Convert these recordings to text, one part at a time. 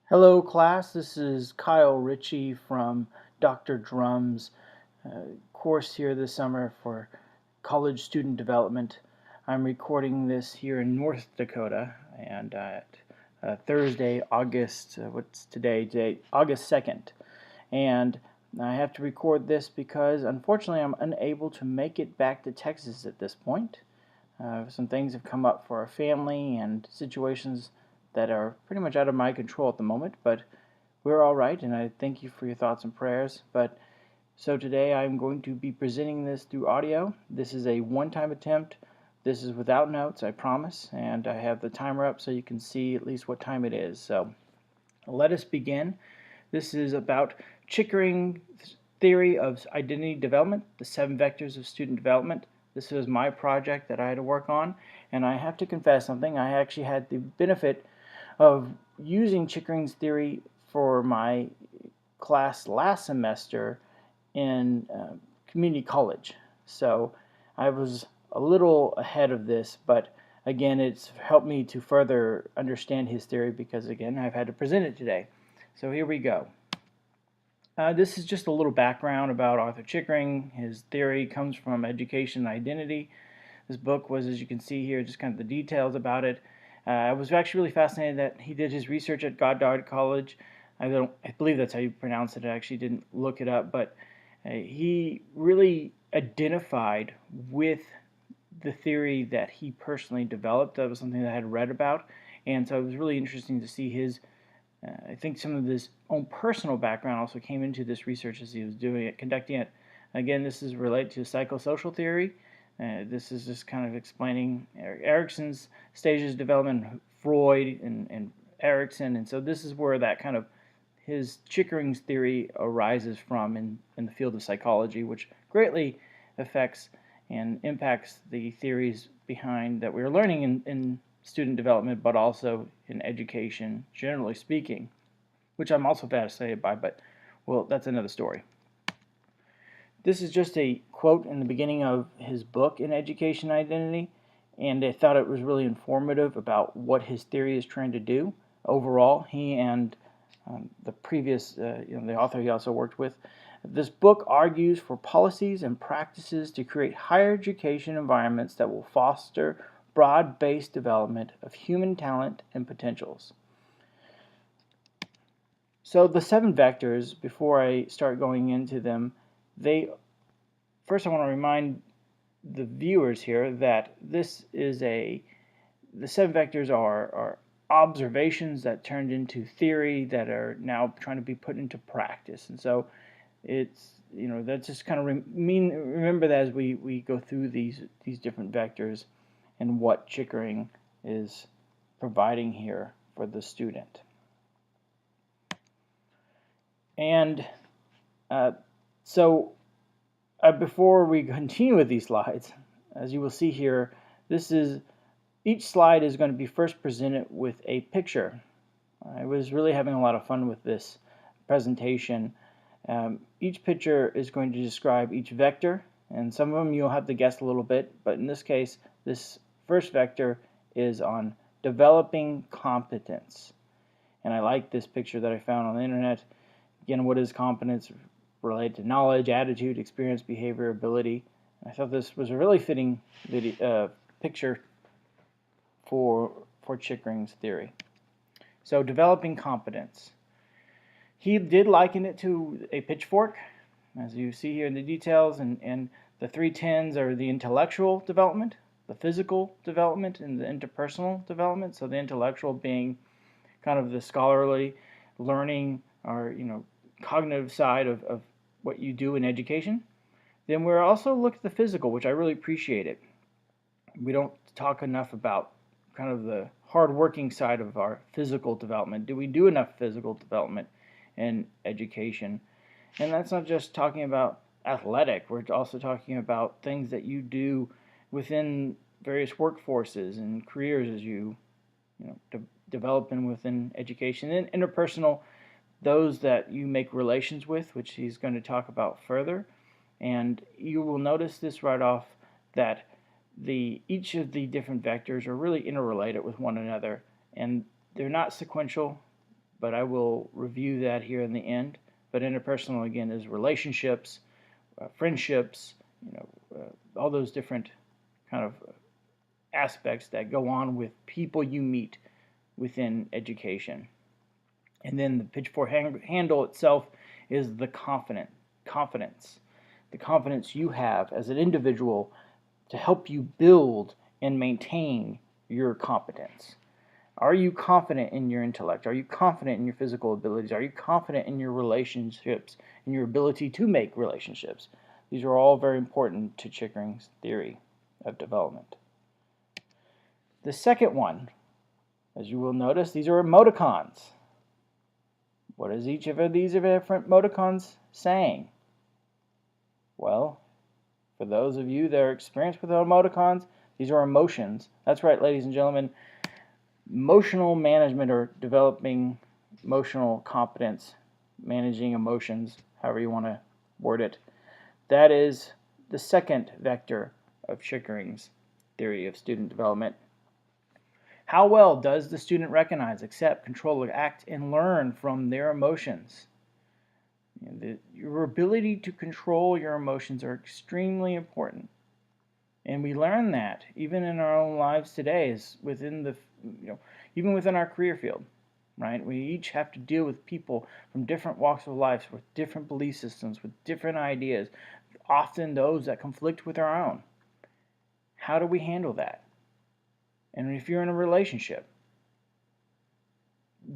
Hello, class. This is Kyle Ritchie from Dr. Drum's course here this summer for college student development. I'm recording this here in North Dakota and Thursday, what's today? Today, August 2nd. And I have to record this because unfortunately I'm unable to make it back to Texas at this point. Some things have come up for our family and situations that are pretty much out of my control at the moment, but we're all right, and I thank you for your thoughts and prayers. So today I'm going to be presenting this through audio. This is a one-time attempt. This is without notes, I promise, and I have the timer up so you can see at least what time it is. So let us begin. This is about Chickering's theory of identity development, the 7 vectors of student development. This was my project that I had to work on, and I have to confess something. I actually had the benefit of using Chickering's theory for my class last semester in community college. So I was a little ahead of this, but again, it's helped me to further understand his theory because, again, I've had to present it today. So here we go. This is just a little background about Arthur Chickering. His theory comes from Education and Identity. This book was, as you can see here, just kind of the details about it. I was actually really fascinated that he did his research at Goddard College. I believe that's how you pronounce it. I actually didn't look it up, but he really identified with the theory that he personally developed. That was something that I had read about, and so it was really interesting to see his I think some of his own personal background also came into this research as he was doing it, conducting it. Again, this is related to psychosocial theory. This is just kind of explaining Erikson's stages of development, Freud and Erikson, and so this is where that kind of his Chickering's theory arises from in the field of psychology, which greatly affects and impacts the theories behind that we're learning in student development, but also in education, generally speaking, which I'm also fascinated by, but, well, that's another story. This is just a quote in the beginning of his book in Education Identity, and I thought it was really informative about what his theory is trying to do. Overall, he and the previous, the author he also worked with, this book argues for policies and practices to create higher education environments that will foster broad-based development of human talent and potentials. So the 7 vectors, before I start going into them, first I want to remind the viewers here that the 7 vectors are observations that turned into theory that are now trying to be put into practice. And so it's, that's just kind of remember that as we go through these different vectors and what Chickering is providing here for the student. And before we continue with these slides, as you will see here, each slide is going to be first presented with a picture. I was really having a lot of fun with this presentation. Each picture is going to describe each vector, and some of them you'll have to guess a little bit, but in this case, this first vector is on developing competence. And I like this picture that I found on the internet. Again, what is competence? Related to knowledge, attitude, experience, behavior, ability. I thought this was a really fitting picture for Chickering's theory. So developing competence. He did liken it to a pitchfork, as you see here in the details, and the 3 tens are the intellectual development, the physical development, and the interpersonal development. So the intellectual being kind of the scholarly learning or cognitive side of what you do in education. Then we're also look at the physical, which I really appreciated. We don't talk enough about kind of the hard-working side of our physical development. Do we do enough physical development in education? And that's not just talking about athletic. We're also talking about things that you do within various workforces and careers as you develop within education. And interpersonal, those that you make relations with, which he's going to talk about further. And you will notice this right off that each of the different vectors are really interrelated with one another, and they're not sequential, but I will review that here in the end. But interpersonal, again, is relationships, friendships, all those different kind of aspects that go on with people you meet within education. And then the pitchfork handle itself is the confidence, the confidence you have as an individual to help you build and maintain your competence. Are you confident in your intellect? Are you confident in your physical abilities? Are you confident in your relationships and your ability to make relationships? These are all very important to Chickering's theory of development. The second one, as you will notice, these are emoticons. What is each of these different emoticons saying? Well, for those of you that are experienced with emoticons, these are emotions. That's right, ladies and gentlemen. Emotional management, or developing emotional competence, managing emotions, however you want to word it. That is the second vector of Chickering's theory of student development. How well does the student recognize, accept, control, act, and learn from their emotions? Your ability to control your emotions are extremely important. And we learn that even in our own lives today, is within the, even within our career field, right? We each have to deal with people from different walks of life, with different belief systems, with different ideas, often those that conflict with our own. How do we handle that? And if you're in a relationship,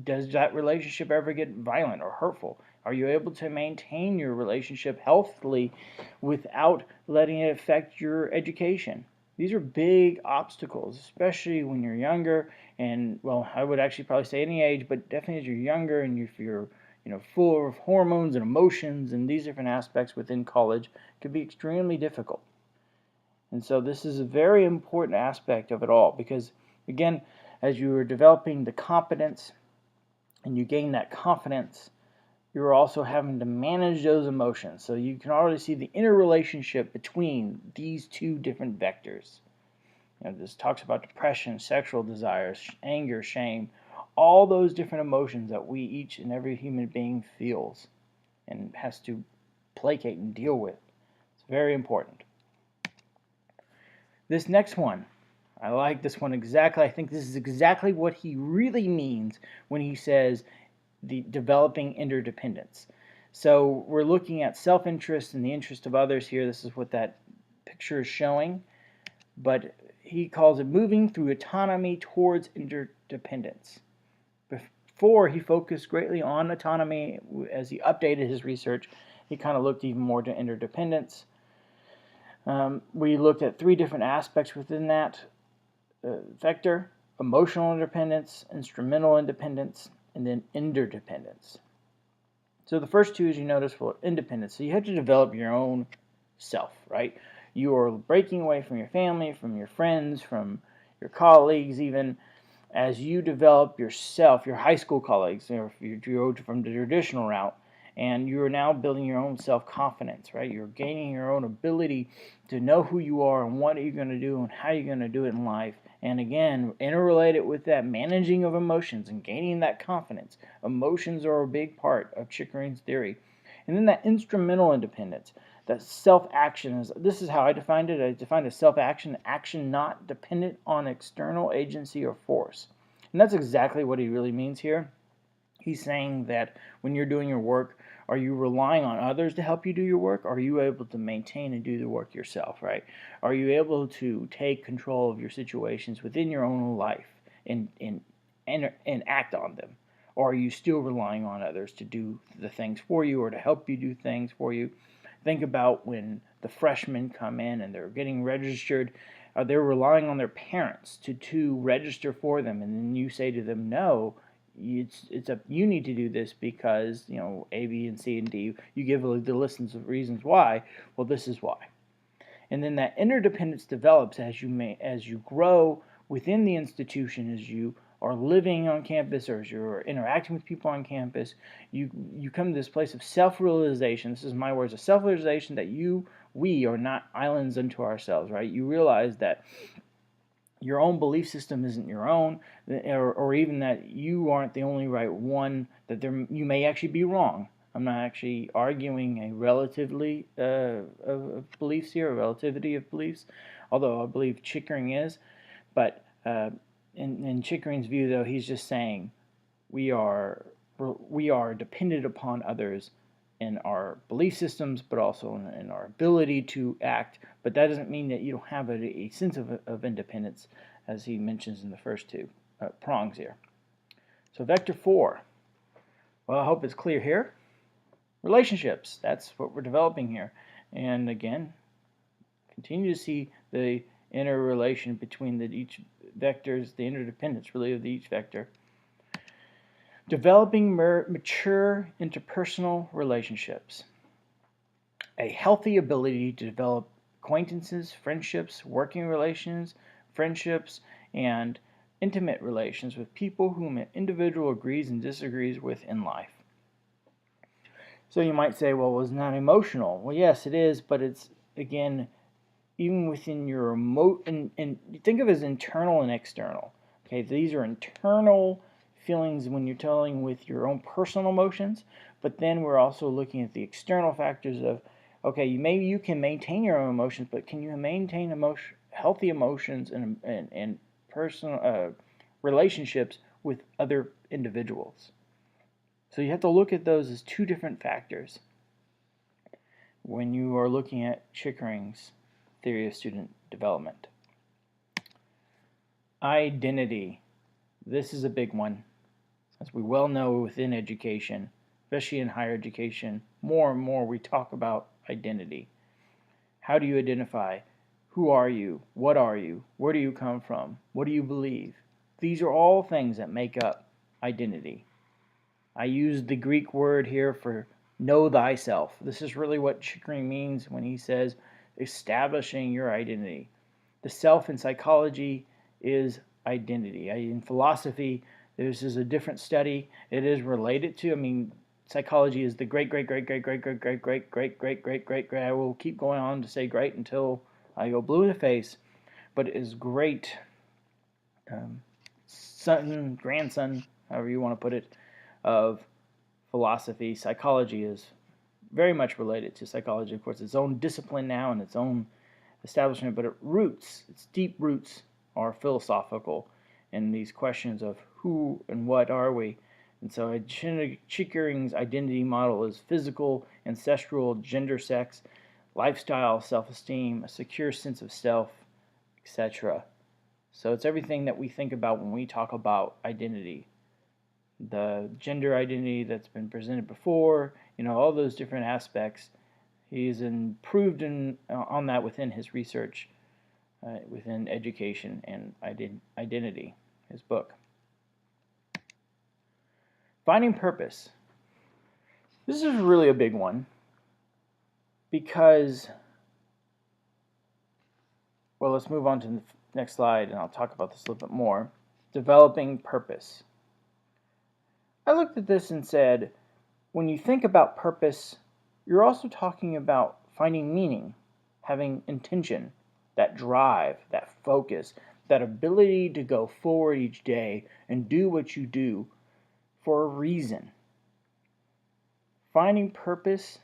does that relationship ever get violent or hurtful? Are you able to maintain your relationship healthily without letting it affect your education? These are big obstacles, especially when you're younger, and well, I would actually probably say any age, but definitely as you're younger and if you're full of hormones and emotions and these different aspects within college, it can be extremely difficult. And so this is a very important aspect of it all, because again, as you are developing the competence and you gain that confidence, you're also having to manage those emotions. So you can already see the interrelationship between these two different vectors. This talks about depression, sexual desires, anger, shame, all those different emotions that we, each and every human being, feels and has to placate and deal with. It's very important. This next one, I like this one exactly. I think this is exactly what he really means when he says the developing interdependence. So we're looking at self-interest and the interest of others here. This is what that picture is showing. But he calls it moving through autonomy towards interdependence. Before, he focused greatly on autonomy. As he updated his research, he kind of looked even more to interdependence. We looked at three different aspects within that vector: emotional independence, instrumental independence, and then interdependence. So the first two, as you notice, were independence. So you have to develop your own self, right? You are breaking away from your family, from your friends, from your colleagues, even as you develop yourself, your high school colleagues, if you go from the traditional route, and you are now building your own self-confidence, right? You're gaining your own ability to know who you are and what are you going to do and how you're going to do it in life. And again, interrelate it with that managing of emotions and gaining that confidence. Emotions are a big part of Chickering's theory. And then that instrumental independence, that self-action, this is how I defined it. I defined as self-action, action not dependent on external agency or force. And that's exactly what he really means here. He's saying that when you're doing your work, are you relying on others to help you do your work? Or are you able to maintain and do the work yourself, right? Are you able to take control of your situations within your own life and act on them? Or are you still relying on others to do the things for you or to help you do things for you? Think about when the freshmen come in and they're getting registered. They're relying on their parents to register for them, and then you say to them, no, you need to do this because A, B, and C, and D. You give the list of reasons why. Well, this is why. And then that interdependence develops as you grow within the institution, as you are living on campus or as you're interacting with people on campus. You come to this place of self-realization. This is my words, a self-realization that we are not islands unto ourselves, right? You realize that your own belief system isn't your own, or even that you aren't the only right one, that you may actually be wrong. I'm not actually arguing a relatively of beliefs here, a relativity of beliefs, although I believe Chickering is. But in Chickering's view, though, he's just saying we are dependent upon others in our belief systems, but also in our ability to act. But that doesn't mean that you don't have a sense of independence, as he mentions in the first two prongs here. So vector 4. Well, I hope it's clear here. Relationships. That's what we're developing here. And again, continue to see the interrelation between each vectors, the interdependence really of each vector. Developing mature interpersonal relationships. A healthy ability to develop acquaintances, friendships, working relations, friendships, and intimate relations with people whom an individual agrees and disagrees with in life. So you might say, well, isn't that emotional? Well, yes, it is, but it's, again, even within your and you think of it as internal and external. Okay, these are internal feelings when you're dealing with your own personal emotions, but then we're also looking at the external factors of, okay, maybe you can maintain your own emotions, but can you maintain healthy emotions and personal relationships with other individuals? So you have to look at those as two different factors when you are looking at Chickering's theory of student development. Identity. This is a big one. As we well know within education, especially in higher education, more and more we talk about identity. How do you identify? Who are you? What are you? Where do you come from? What do you believe? These are all things that make up identity. I use the Greek word here for know thyself. This is really what Chickering means when he says establishing your identity. The self in psychology is identity. In philosophy, this is a different study. It is related to, psychology is the great, great, great, great, great, great, great, great, great, great, great, great, great. I will keep going on to say great until I go blue in the face. But it is great son, grandson, however you want to put it, of philosophy. Psychology is very much related to psychology, of course, its own discipline now and its own establishment, but its deep roots are philosophical in these questions of who and what are we. And so Chickering's identity model is physical, ancestral, gender, sex, lifestyle, self-esteem, a secure sense of self, etc. So it's everything that we think about when we talk about identity. The gender identity that's been presented before, all those different aspects. He's improved on that within his research within education and identity, his book. Finding purpose. This is really a big one because, well, let's move on to the next slide and I'll talk about this a little bit more. Developing purpose. I looked at this and said, when you think about purpose, you're also talking about finding meaning, having intention, that drive, that focus, that ability to go forward each day and do what you do for a reason. Finding purpose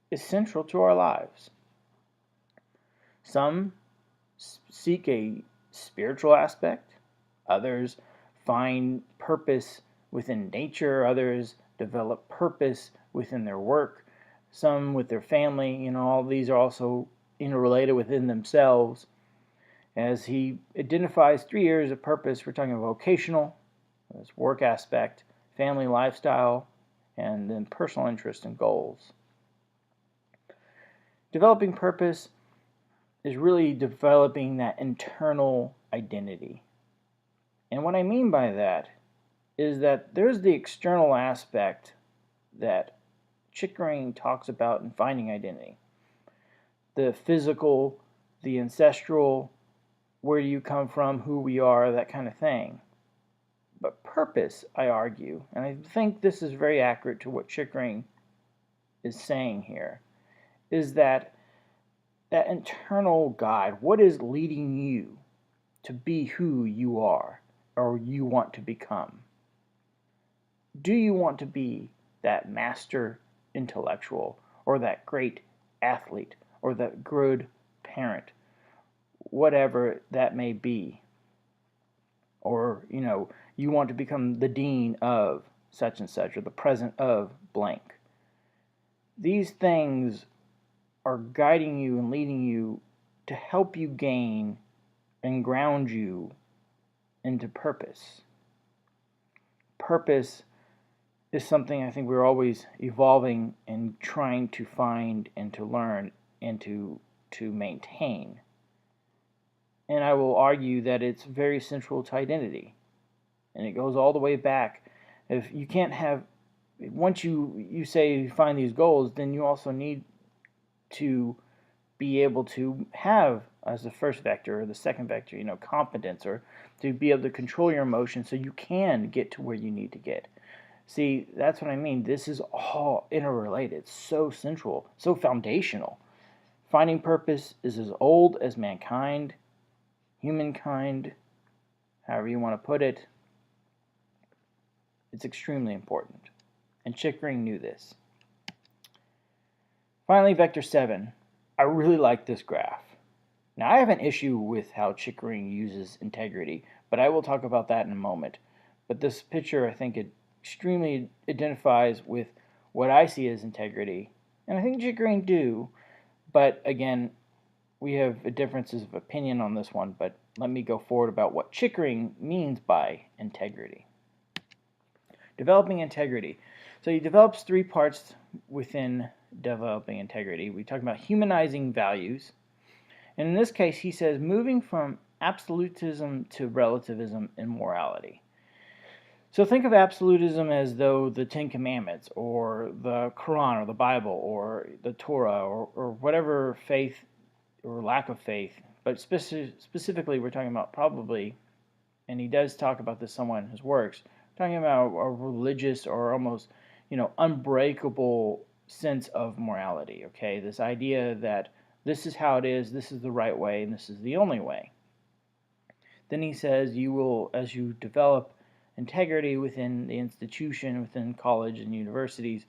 is central to our lives. Some seek a spiritual aspect, others find purpose within nature, others develop purpose within their work, some with their family. All these are also interrelated within themselves. As he identifies 3 areas of purpose, we're talking vocational, this work aspect, family lifestyle, and then personal interest and goals. Developing purpose is really developing that internal identity. And what I mean by that is that there's the external aspect that Chickering talks about in finding identity. The physical, the ancestral, where do you come from, who we are, that kind of thing. But purpose, I argue, and I think this is very accurate to what Chickering is saying here, is that internal guide, what is leading you? to be who you are or you want to become? Do you want to be that master intellectual or that great athlete or that good parent, whatever that may be? Or, you want to become the dean of such and such or the president of blank. These things are guiding you and leading you to help you gain and ground you into purpose. Purpose is something I think we're always evolving and trying to find and to learn and to maintain. And I will argue that it's very central to identity. And it goes all the way back. If you can't have, once you say you find these goals, then you also need to be able to have as the first vector or the second vector, competence, or to be able to control your emotions so you can get to where you need to get. See, that's what I mean. This is all interrelated, so central, so foundational. Finding purpose is as old as mankind, humankind, however you want to put it. It's extremely important. And Chickering knew this. Finally, vector 7. I really like this graph. Now, I have an issue with how Chickering uses integrity, but I will talk about that in a moment. But this picture, I think, it extremely identifies with what I see as integrity. And I think Chickering do, but again, we have differences of opinion on this one, but let me go forward about what Chickering means by integrity. Developing integrity. So he develops 3 parts within developing integrity. We talk about humanizing values. And in this case, he says moving from absolutism to relativism in morality. So think of absolutism as though the 10 Commandments or the Quran or the Bible or the Torah or whatever faith or lack of faith, but specifically we're talking about probably, and he does talk about this somewhat in his works, talking about a religious or almost, unbreakable sense of morality, okay? This idea that this is how it is, this is the right way, and this is the only way. Then he says you will, as you develop integrity within the institution, within college and universities,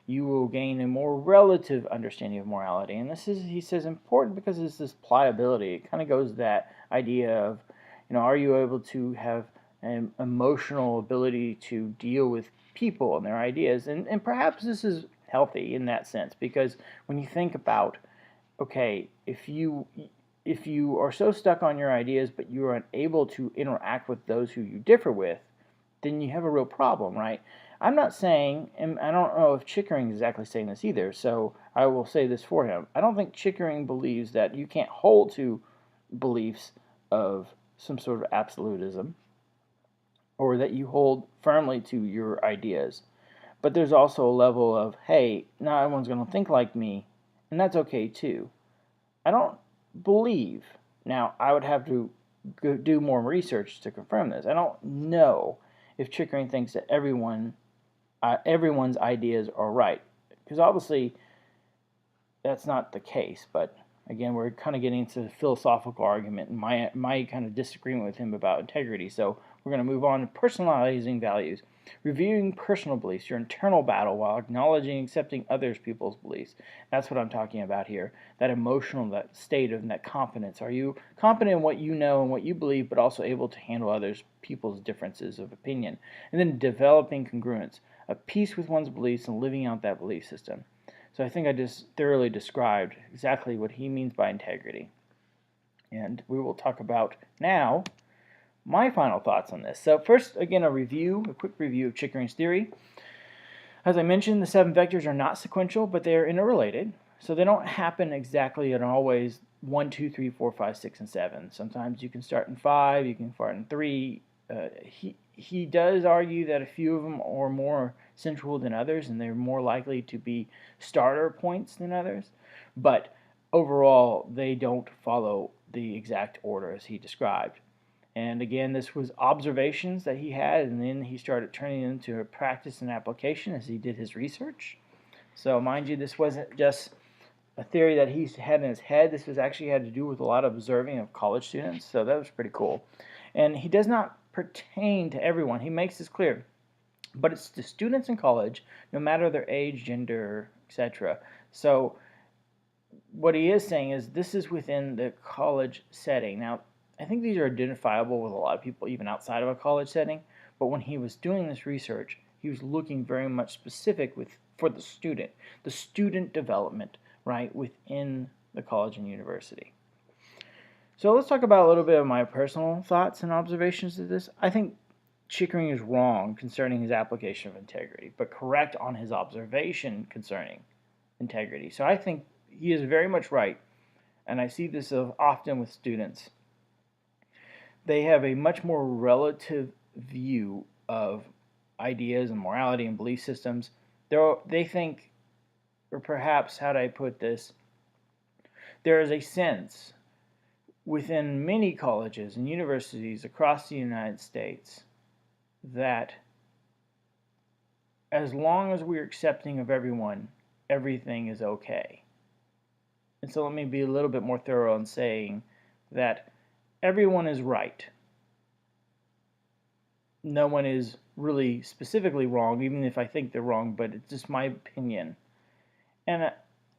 you will gain a more relative understanding of morality. And this is, he says, important because it's this pliability. It kind of goes to that idea of, are you able to have an emotional ability to deal with people and their ideas? And perhaps this is healthy in that sense, because when you think about, okay, if you are so stuck on your ideas but you are unable to interact with those who you differ with, then you have a real problem, right? I'm not saying, and I don't know if Chickering is exactly saying this either, so I will say this for him. I don't think Chickering believes that you can't hold to beliefs of some sort of absolutism or that you hold firmly to your ideas. But there's also a level of, hey, not everyone's going to think like me, and that's okay too. I don't believe, now I would have to do more research to confirm this. I don't know if Chickering thinks that everyone's ideas are right, because obviously that's not the case. But again, we're kind of getting into the philosophical argument and my kind of disagreement with him about integrity. So we're going to move on to personalizing values, reviewing personal beliefs, your internal battle while acknowledging and accepting others people's beliefs. That's what I'm talking about here, that emotional, that state of, and that confidence. Are you confident in what you know and what you believe, but also able to handle others people's differences of opinion? And then developing congruence, a peace with one's beliefs and living out that belief system. So I think I just thoroughly described exactly what he means by integrity. And we will talk about now my final thoughts on this. So first, again, a quick review of Chickering's theory. As I mentioned, the 7 vectors are not sequential, but they are interrelated. So they don't happen exactly and always 1, 2, 3, 4, 5, 6, and 7. Sometimes you can start in 5, you can start in 3. He does argue that a few of them are more central than others, and they're more likely to be starter points than others. But overall, they don't follow the exact order as he described. And again, this was observations that he had, and then he started turning it into a practice and application as he did his research. So mind you, this wasn't just a theory that he had in his head. This was actually had to do with a lot of observing of college students, so that was pretty cool. And he does not pertain to everyone. He makes this clear. But it's the students in college, no matter their age, gender, etc. So what he is saying is this is within the college setting. Now, I think these are identifiable with a lot of people even outside of a college setting, but when he was doing this research, he was looking very much specific for the student development, right, within the college and university. So let's talk about a little bit of my personal thoughts and observations of this. I think Chickering is wrong concerning his application of integrity, but correct on his observation concerning integrity. So I think he is very much right, and I see this often with students. They have a much more relative view of ideas and morality and belief systems. They think, or perhaps, how do I put this, there is a sense within many colleges and universities across the United States that as long as we're accepting of everyone, everything is okay. And so let me be a little bit more thorough in saying that everyone is right. No one is really specifically wrong, even if I think they're wrong, but it's just my opinion. And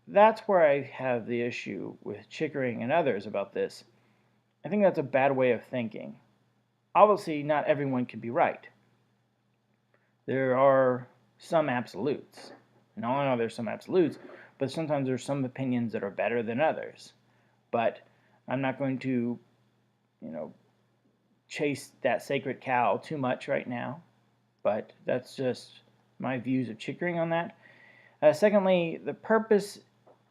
that's where I have the issue with Chickering and others about this. I think that's a bad way of thinking. Obviously, not everyone can be right. There are some absolutes. And I know there's some absolutes, but sometimes there's some opinions that are better than others. But I'm not going to, chase that sacred cow too much right now. But that's just my views of Chickering on that. Secondly, the purpose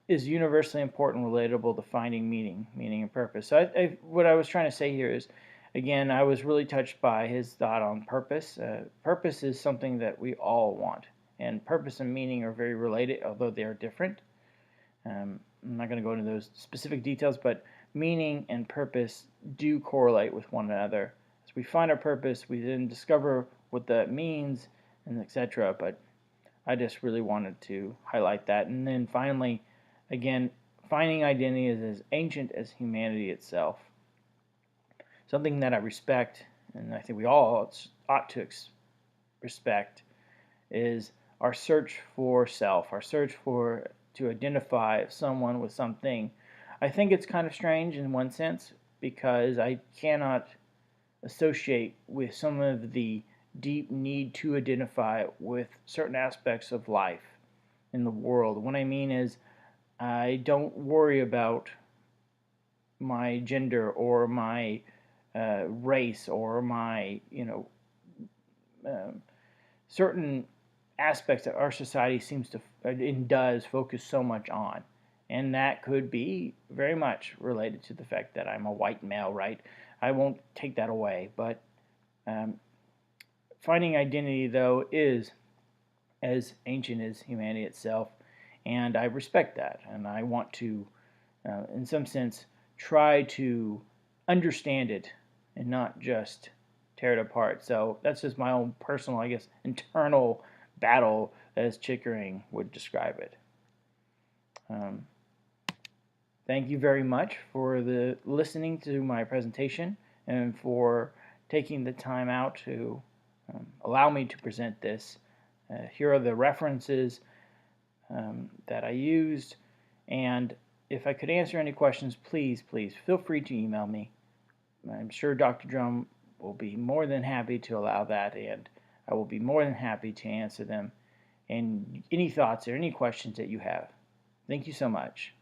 is universally important, relatable to finding meaning and purpose. So what I was trying to say here is, again, I was really touched by his thought on purpose. Purpose is something that we all want, and purpose and meaning are very related, although they are different. I'm not going to go into those specific details, but meaning and purpose do correlate with one another. As we find our purpose, we then discover what that means, and etc. But I just really wanted to highlight that. And then finally, again, finding identity is as ancient as humanity itself. Something that I respect, and I think we all ought to respect, is our search for self, our search to identify someone with something. I think it's kind of strange in one sense because I cannot associate with some of the deep need to identify with certain aspects of life in the world. What I mean is I don't worry about my gender or my race or my, certain aspects that our society seems to and does focus so much on. And that could be very much related to the fact that I'm a white male, right? I won't take that away. But finding identity, though, is as ancient as humanity itself. And I respect that. And I want to, in some sense, try to understand it and not just tear it apart. So that's just my own personal, I guess, internal battle as Chickering would describe it. Thank you very much for listening to my presentation and for taking the time out to allow me to present this. Here are the references that I used, and if I could answer any questions, please feel free to email me. I'm sure Dr. Drum will be more than happy to allow that, and I will be more than happy to answer them and any thoughts or any questions that you have. Thank you so much.